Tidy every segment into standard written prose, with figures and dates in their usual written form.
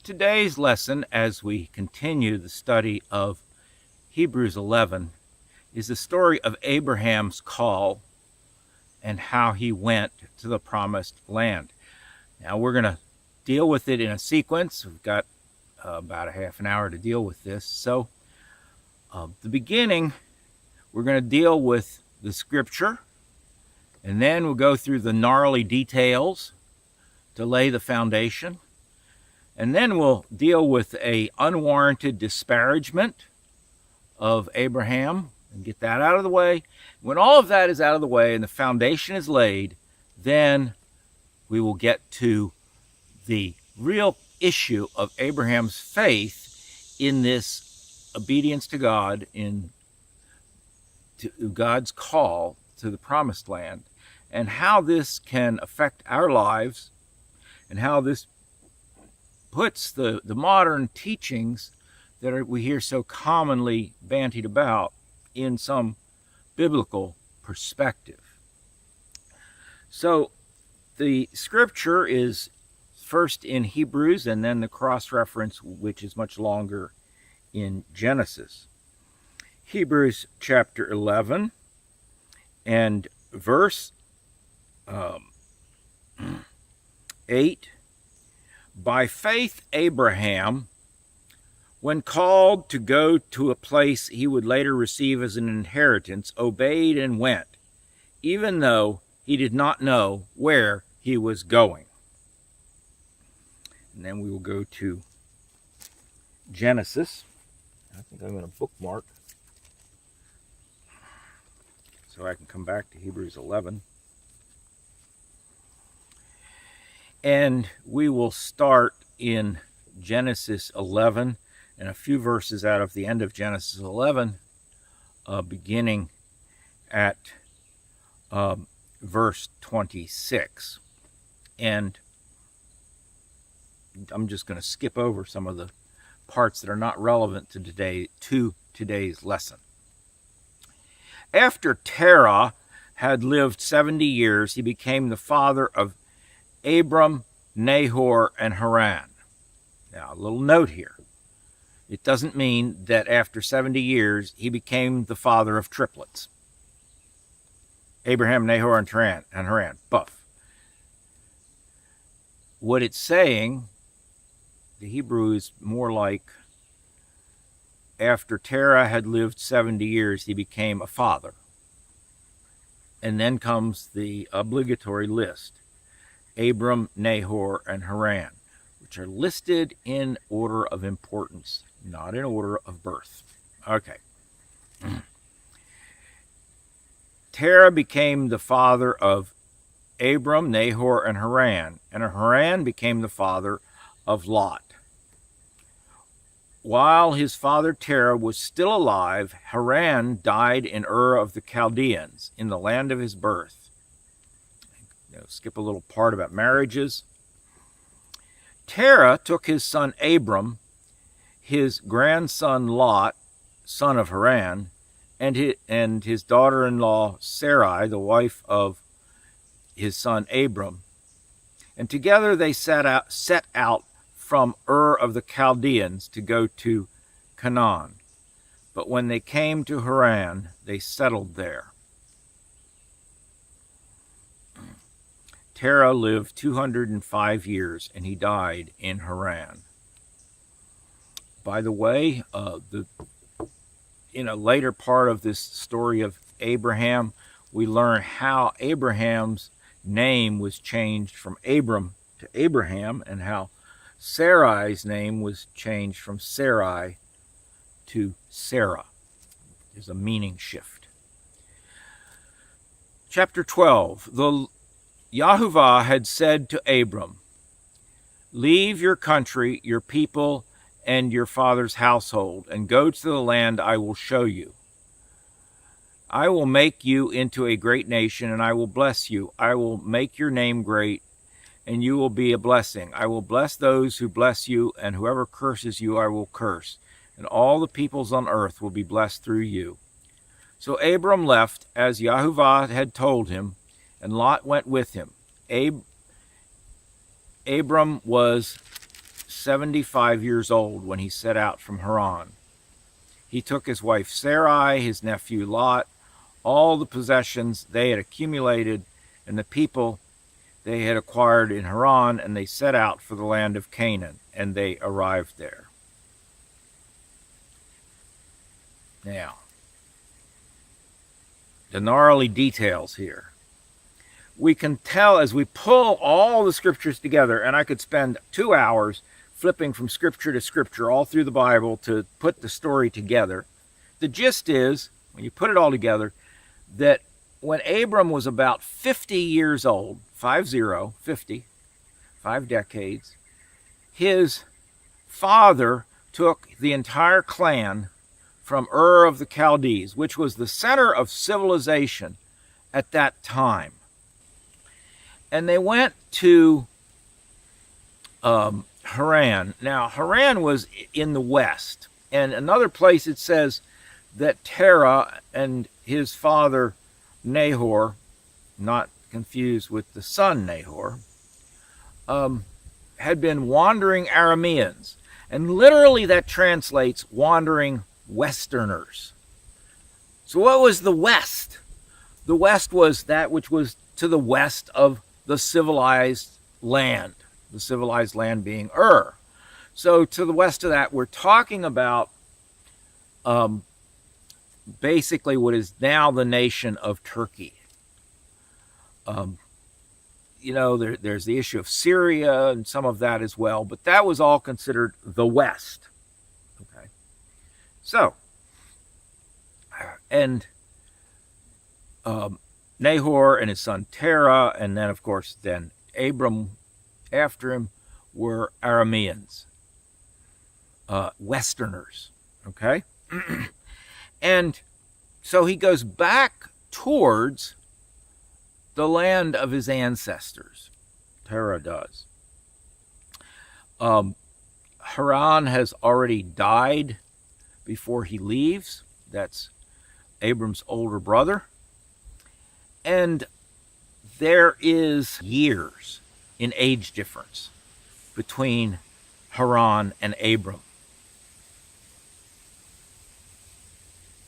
Today's lesson, as we continue the study of Hebrews 11, is the story of Abraham's call and how he went to the promised land. Now we're going to deal with it in a sequence. We've got about a half an hour to deal with this. So the beginning, we're going to deal with the scripture, and then we'll go through the gnarly details to lay the foundation. And then we'll deal with an unwarranted disparagement of Abraham and get that out of the way. When all of that is out of the way and the foundation is laid, then we will get to the real issue of Abraham's faith in this obedience to God, in to God's call to the promised land, and how this can affect our lives, and how this puts the modern teachings that we hear so commonly bandied about in some biblical perspective. So the scripture is first in Hebrews, and then the cross-reference, which is much longer, in Genesis. Hebrews chapter 11 and verse 8. By faith Abraham, when called to go to a place he would later receive as an inheritance, obeyed and went, even though he did not know where he was going. And then we will go to Genesis. I think I'm going to bookmark so I can come back to Hebrews 11. And we will start in Genesis 11 and a few verses out of the end of Genesis 11, beginning at verse 26. And I'm just going to skip over some of the parts that are not relevant to today's lesson. After Terah had lived 70 years, he became the father of Abram, Nahor, and Haran. Now, a little note here. It doesn't mean that after 70 years, he became the father of triplets. Abraham, Nahor, and Haran. Buff. What it's saying, the Hebrew is more like, after Terah had lived 70 years, he became a father. And then comes the obligatory list. Abram, Nahor, and Haran, which are listed in order of importance, not in order of birth. Okay. Terah became the father of Abram, Nahor, and Haran became the father of Lot. While his father Terah was still alive, Haran died in Ur of the Chaldeans, in the land of his birth. Skip a little part about marriages. Terah took his son Abram, his grandson Lot, son of Haran, and his daughter-in-law Sarai, the wife of his son Abram, and together they set out from Ur of the Chaldeans to go to Canaan. But when they came to Haran, they settled there. Terah lived 205 years, and he died in Haran. By the way, in a later part of this story of Abraham, we learn how Abraham's name was changed from Abram to Abraham, and how Sarai's name was changed from Sarai to Sarah. There's a meaning shift. Chapter 12. Yahuwah had said to Abram, "Leave your country, your people, and your father's household, and go to the land I will show you. I will make you into a great nation, and I will bless you. I will make your name great, and you will be a blessing. I will bless those who bless you, and whoever curses you I will curse, and all the peoples on earth will be blessed through you." So Abram left, as Yahuwah had told him, and Lot went with him. Abram was 75 years old when he set out from Haran. He took his wife Sarai, his nephew Lot, all the possessions they had accumulated, and the people they had acquired in Haran, and they set out for the land of Canaan, and they arrived there. Now, the gnarly details here. We can tell as we pull all the scriptures together, and I could spend 2 hours flipping from scripture to scripture all through the Bible to put the story together. The gist is, when you put it all together, that when Abram was about 50 years old, 50, 5 decades, his father took the entire clan from Ur of the Chaldees, which was the center of civilization at that time. And they went to Haran. Now, Haran was in the west. And another place it says that Terah and his father Nahor, not confused with the son Nahor, had been wandering Arameans. And literally that translates wandering Westerners. So what was the West? The West was that which was to the west of the civilized land being Ur. So to the west of that, we're talking about basically what is now the nation of Turkey. There's the issue of Syria and some of that as well, but that was all considered the West. Okay. So, and Nahor and his son Terah, and then, of course, then Abram after him, were Arameans, Westerners, okay? And so he goes back towards the land of his ancestors. Terah does. Haran has already died before he leaves. That's Abram's older brother. And there is years in age difference between Haran and Abram.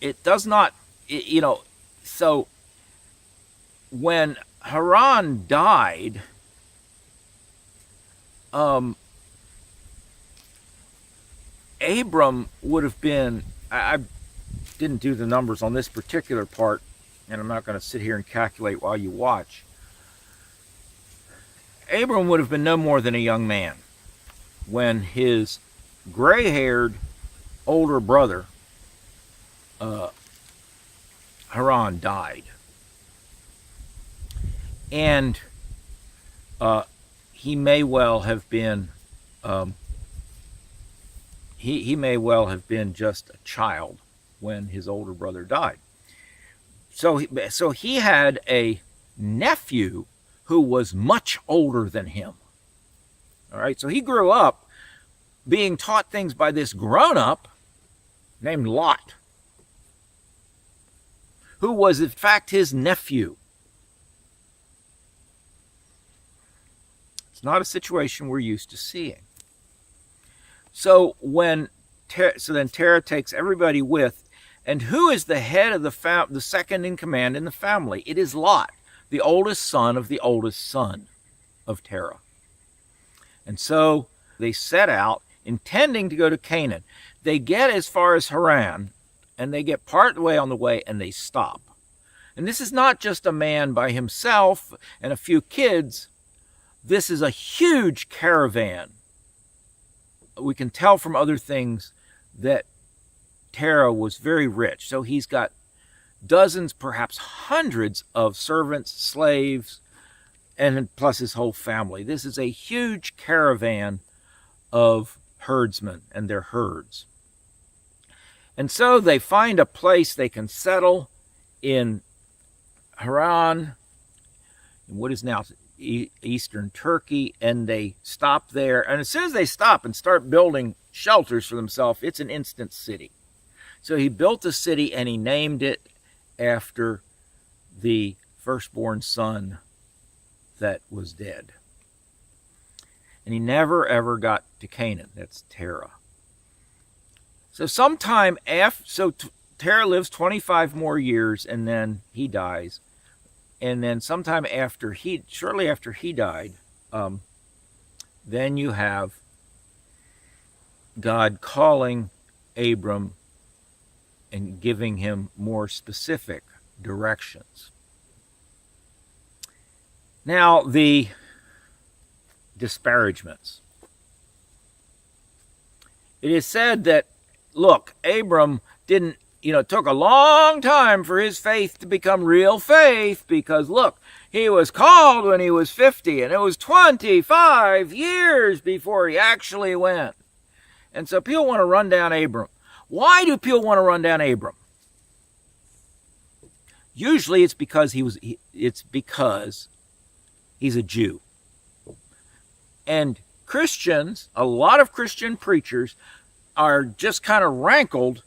It does not, so when Haran died, Abram would have been, I didn't do the numbers on this particular part, and I'm not going to sit here and calculate while you watch. Abram would have been no more than a young man when his gray-haired older brother, Haran, died. And he may well have been he may well have been just a child when his older brother died. So he had a nephew who was much older than him. All right, so he grew up being taught things by this grown-up named Lot, who was in fact his nephew. It's not a situation we're used to seeing. So then Terah takes everybody with, and who is the head of the second in command in the family? It is Lot, the oldest son of the oldest son of Terah. And so they set out intending to go to Canaan. They get as far as Haran, and they get part of the way on the way, and they stop. And this is not just a man by himself and a few kids. This is a huge caravan. We can tell from other things that Terah was very rich. So he's got dozens, perhaps hundreds of servants, slaves, and plus his whole family. This is a huge caravan of herdsmen and their herds. And so they find a place they can settle in Haran, in what is now eastern Turkey, and they stop there. And as soon as they stop and start building shelters for themselves, it's an instant city. So he built a city and he named it after the firstborn son that was dead. and he never ever got to Canaan. That's Terah. So sometime after, Terah lives 25 more years, and then he dies. And then sometime after shortly after he died, then you have God calling Abram and giving him more specific directions. Now, the disparagements. It is said that, look, Abram didn't, it took a long time for his faith to become real faith, because, look, he was called when he was 50, and it was 25 years before he actually went. And so people want to run down Abram. Why do people want to run down Abram? Usually it's because he's a Jew. And Christians, a lot of Christian preachers, are just kind of rankled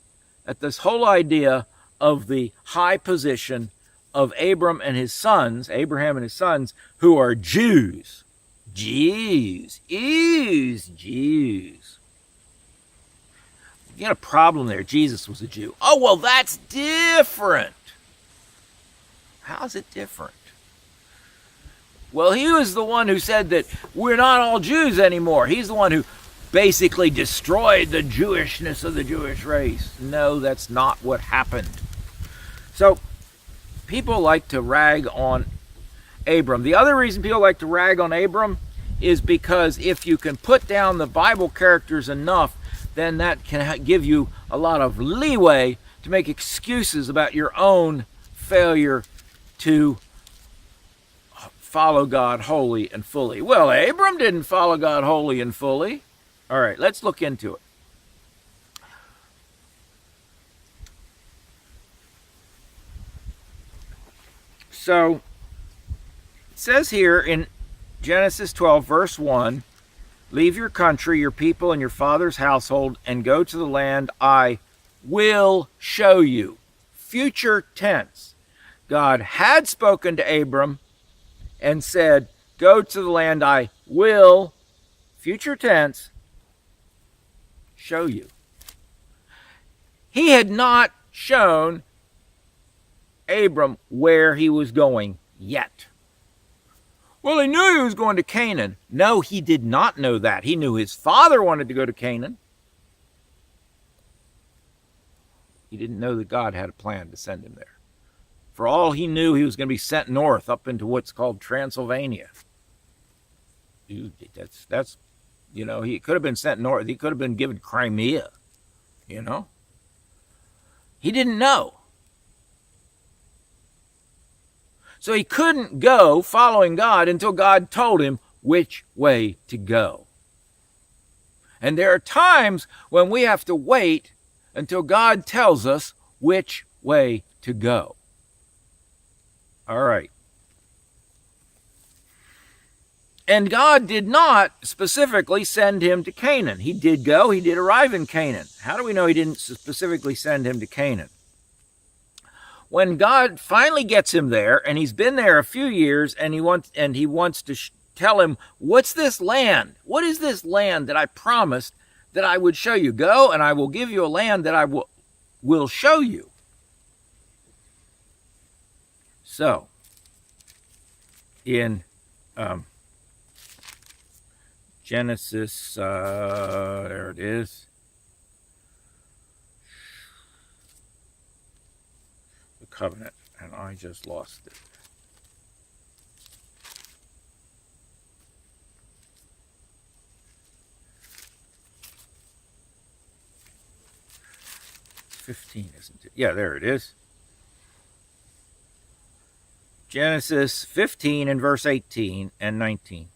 at this whole idea of the high position of Abraham and his sons, who are Jews. Jews. You got a problem there. Jesus was a Jew. Oh, well, that's different. How's it different? Well, he was the one who said that we're not all Jews anymore. He's the one who basically destroyed the Jewishness of the Jewish race. No, that's not what happened. So, people like to rag on Abram. The other reason people like to rag on Abram is because if you can put down the Bible characters enough, then that can give you a lot of leeway to make excuses about your own failure to follow God wholly and fully. Well, Abram didn't follow God wholly and fully. All right, let's look into it. So, it says here in Genesis 12, verse 1, leave your country, your people, and your father's household, and go to the land I will show you. Future tense. God had spoken to Abram and said, go to the land I will, future tense, show you. He had not shown Abram where he was going yet. Well, he knew he was going to Canaan. No, he did not know that. He knew his father wanted to go to Canaan. He didn't know that God had a plan to send him there. For all he knew, he was going to be sent north up into what's called Transylvania. Dude, that's he could have been sent north. He could have been given Crimea, He didn't know. So he couldn't go following God until God told him which way to go. And there are times when we have to wait until God tells us which way to go. All right. And God did not specifically send him to Canaan. He did go, he did arrive in Canaan. How do we know he didn't specifically send him to Canaan? When God finally gets him there, and he's been there a few years, and he wants to tell him, what's this land? What is this land that I promised that I would show you? Go, and I will give you a land that I will show you. So, in Genesis, there it is. Covenant, and I just lost it. It's 15, isn't it? Yeah, there it is. Genesis 15 and verse 18 and 19.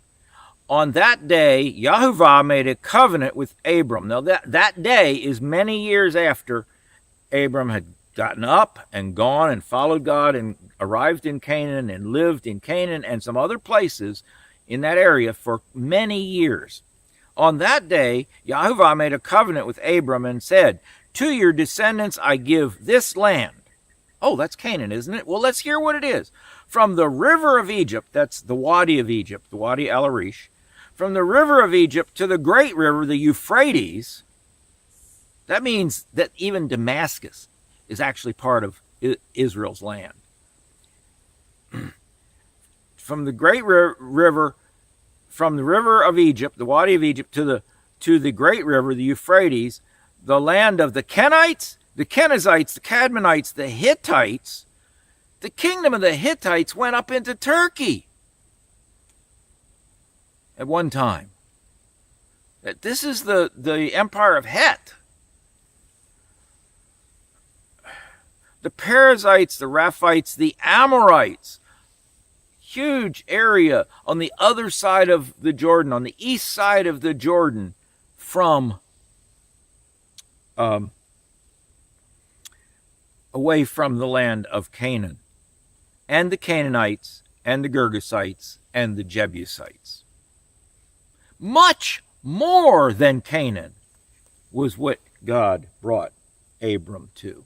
On that day, Yahuwah made a covenant with Abram. Now, that day is many years after Abram had gotten up and gone and followed God and arrived in Canaan and lived in Canaan and some other places in that area for many years. On that day, Yahuwah made a covenant with Abram and said, to your descendants I give this land. Oh, that's Canaan, isn't it? Well, let's hear what it is. From the river of Egypt, that's the Wadi of Egypt, the Wadi al-Arish, from the river of Egypt to the great river, the Euphrates, that means that even Damascus is actually part of Israel's land. From the great river, from the river of Egypt, the Wadi of Egypt, to the great river, the Euphrates, the land of the Kenites, the Kenizzites, the Cadmonites, the Hittites, the kingdom of the Hittites went up into Turkey at one time. This is the empire of Het. The Perizzites, the Raphites, the Amorites, huge area on the other side of the Jordan, on the east side of the Jordan, from away from the land of Canaan, and the Canaanites, and the Girgasites, and the Jebusites. Much more than Canaan was what God brought Abram to.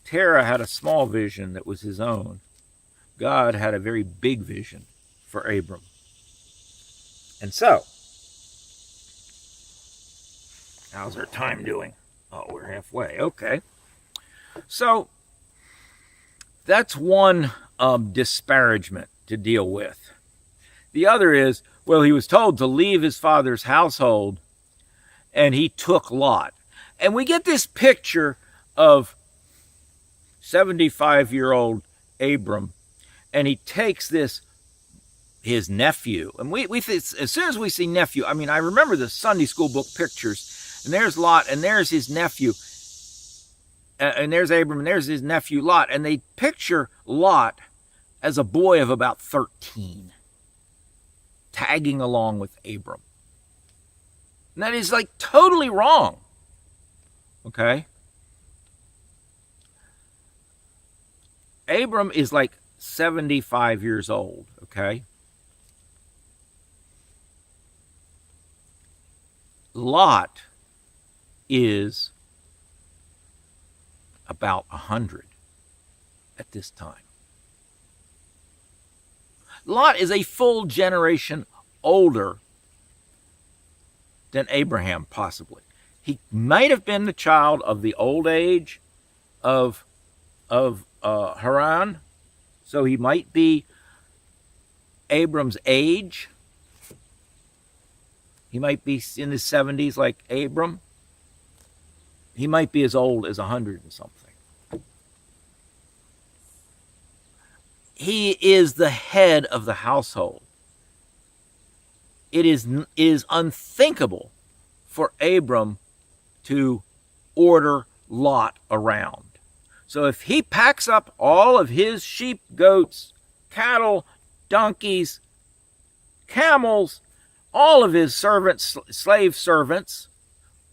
Terah had a small vision that was his own. God had a very big vision for Abram. And so, how's our time doing? Oh, we're halfway. Okay. So, that's one disparagement to deal with. The other is, well, he was told to leave his father's household, and he took Lot. And we get this picture of 75-year-old Abram, and he takes his nephew, and we as soon as we see nephew, I mean, I remember the Sunday school book pictures, and there's Lot, and there's his nephew, and there's Abram, and there's his nephew Lot, and they picture Lot as a boy of about 13, tagging along with Abram. And that is like totally wrong. Okay? Abram is like 75 years old, okay? Lot is about 100 at this time. Lot is a full generation older than Abraham, possibly. He might have been the child of the old age of Haran, so he might be Abram's age. He might be in his 70s like Abram. He might be as old as 100 and something. He is the head of the household. It is unthinkable for Abram to order Lot around. So if he packs up all of his sheep, goats, cattle, donkeys, camels, all of his servants, slave servants,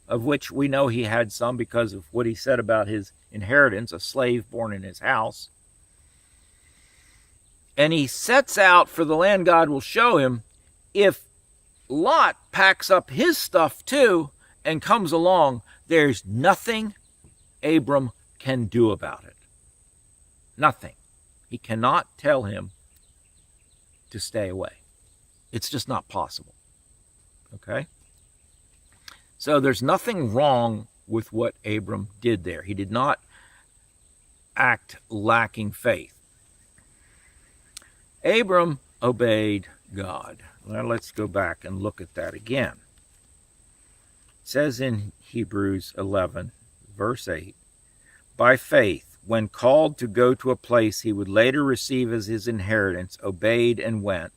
of which we know he had some because of what he said about his inheritance, a slave born in his house, and he sets out for the land God will show him, if Lot packs up his stuff too and comes along, there's nothing Abram can do about it. Nothing. He cannot tell him to stay away. It's just not possible. Okay? So there's nothing wrong with what Abram did there. He did not act lacking faith. Abram obeyed God. Well, let's go back and look at that again. It says in Hebrews 11, verse 8, by faith, when called to go to a place he would later receive as his inheritance, obeyed and went,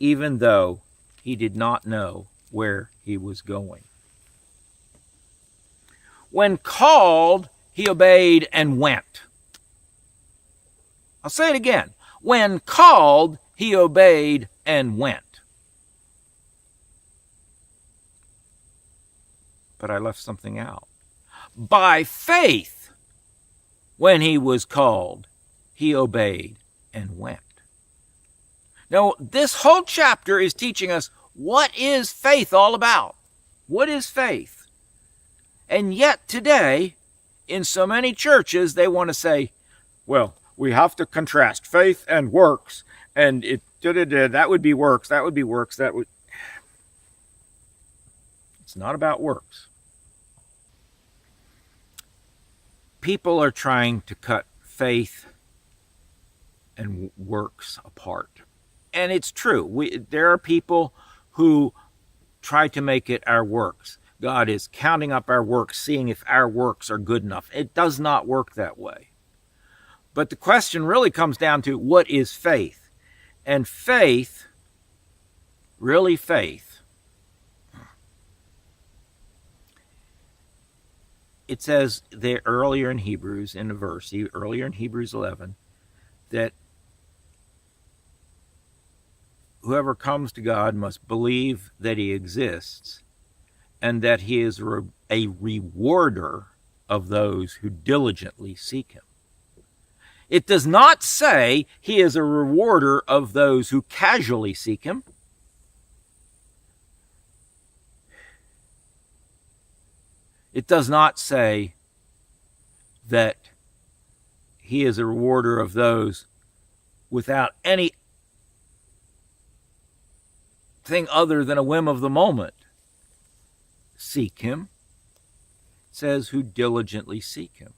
even though he did not know where he was going. When called, he obeyed and went. I'll say it again. When called, he obeyed and went. But I left something out. By faith, when he was called, he obeyed and went. Now, this whole chapter is teaching us, what is faith all about? What is faith? And yet today, in so many churches, they want to say, well, we have to contrast faith and works, and it that would be works, that would be works, that would... It's not about works. People are trying to cut faith and works apart. And it's true. There are people who try to make it our works. God is counting up our works, seeing if our works are good enough. It does not work that way. But the question really comes down to, what is faith? And faith, really faith, it says there earlier in Hebrews, in a verse, earlier in Hebrews 11, that whoever comes to God must believe that he exists and that he is a rewarder of those who diligently seek him. It does not say he is a rewarder of those who casually seek him. It does not say that he is a rewarder of those without any thing other than a whim of the moment seek him. It says who diligently seek him.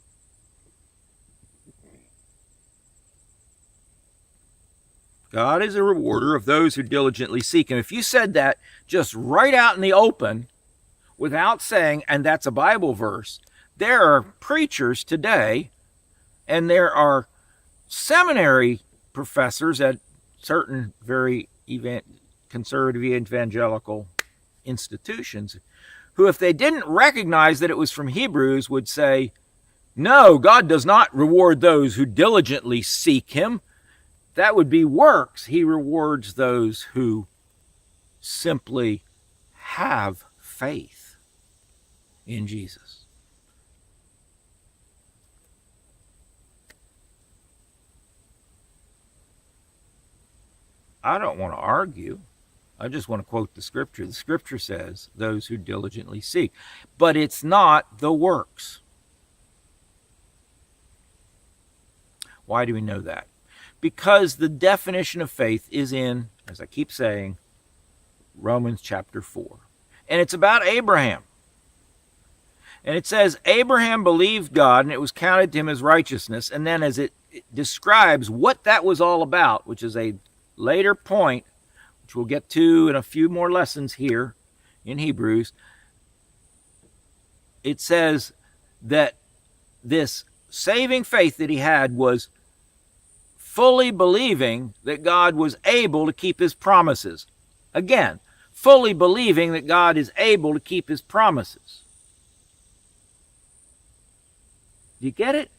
God is a rewarder of those who diligently seek him. If you said that just right out in the open without saying, and that's a Bible verse, there are preachers today and there are seminary professors at certain very conservative evangelical institutions who, if they didn't recognize that it was from Hebrews, would say, no, God does not reward those who diligently seek him. That would be works. He rewards those who simply have faith in Jesus. I don't want to argue. I just want to quote the scripture. The scripture says, those who diligently seek. But it's not the works. Why do we know that? Because the definition of faith is in, as I keep saying, Romans chapter 4. And it's about Abraham. And it says, Abraham believed God, and it was counted to him as righteousness. And then as it describes what that was all about, which is a later point, which we'll get to in a few more lessons here in Hebrews, it says that this saving faith that he had was fully believing that God was able to keep his promises. Again, fully believing that God is able to keep his promises. Do you get it?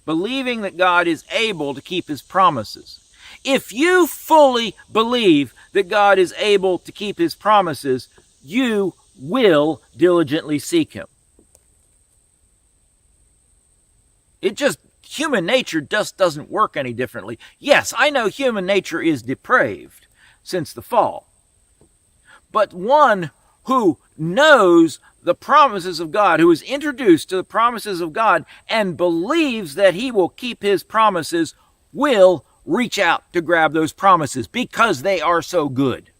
Believing that God is able to keep his promises. If you fully believe that God is able to keep his promises, you will diligently seek him. Human nature just doesn't work any differently. Yes, I know human nature is depraved since the fall. But one who knows the promises of God, who is introduced to the promises of God and believes that he will keep his promises, will reach out to grab those promises because they are so good.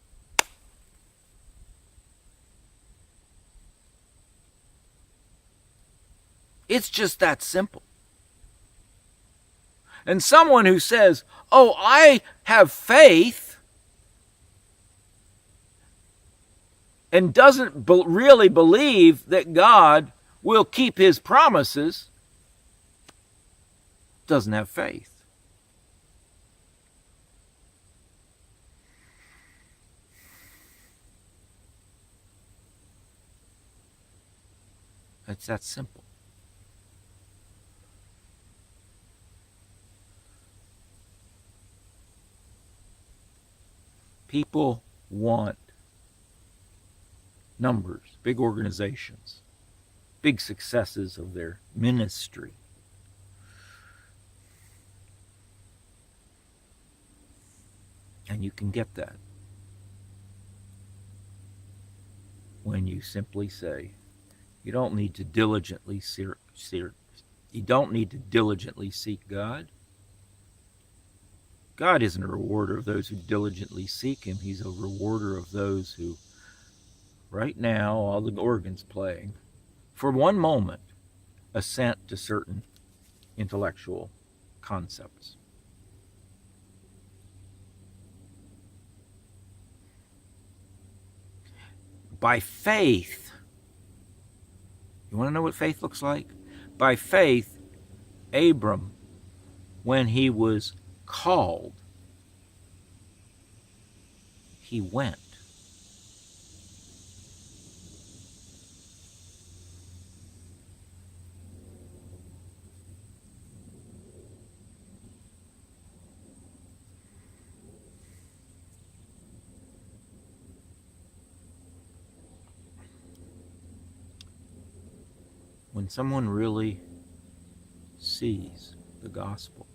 It's just that simple. And someone who says, oh, I have faith, and doesn't really believe that God will keep his promises, doesn't have faith. It's that simple. People want numbers, big organizations, big successes of their ministry. And you can get that when you simply say, you don't need to diligently seek God. God isn't a rewarder of those who diligently seek him. He's a rewarder of those who, right now, all the organs playing, for one moment, assent to certain intellectual concepts. By faith, you want to know what faith looks like? By faith, Abram, when he was called, he went. When someone really sees the gospel,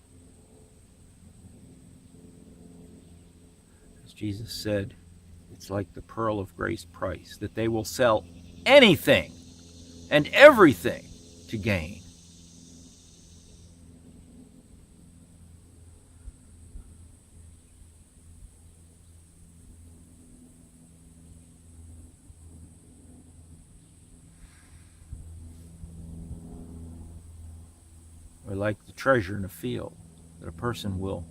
as Jesus said, it's like the pearl of grace price, that they will sell anything and everything to gain. Or like the treasure in a field, that a person will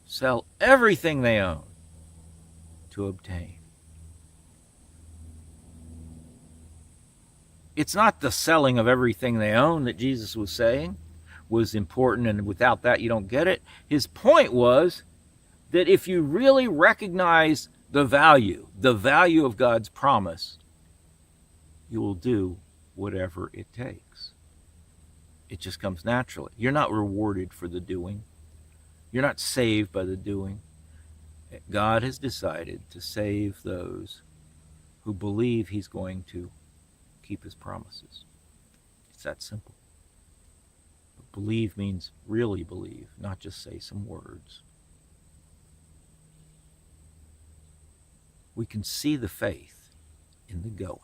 sell everything they own to obtain. It's not the selling of everything they own that Jesus was saying was important, and without that you don't get it. His point was that if you really recognize the value of God's promise, you will do whatever it takes. It just comes naturally. You're not rewarded for the doing. You're not saved by the doing. God has decided to save those who believe he's going to keep his promises. It's that simple. But believe means really believe, not just say some words. We can see the faith in the going.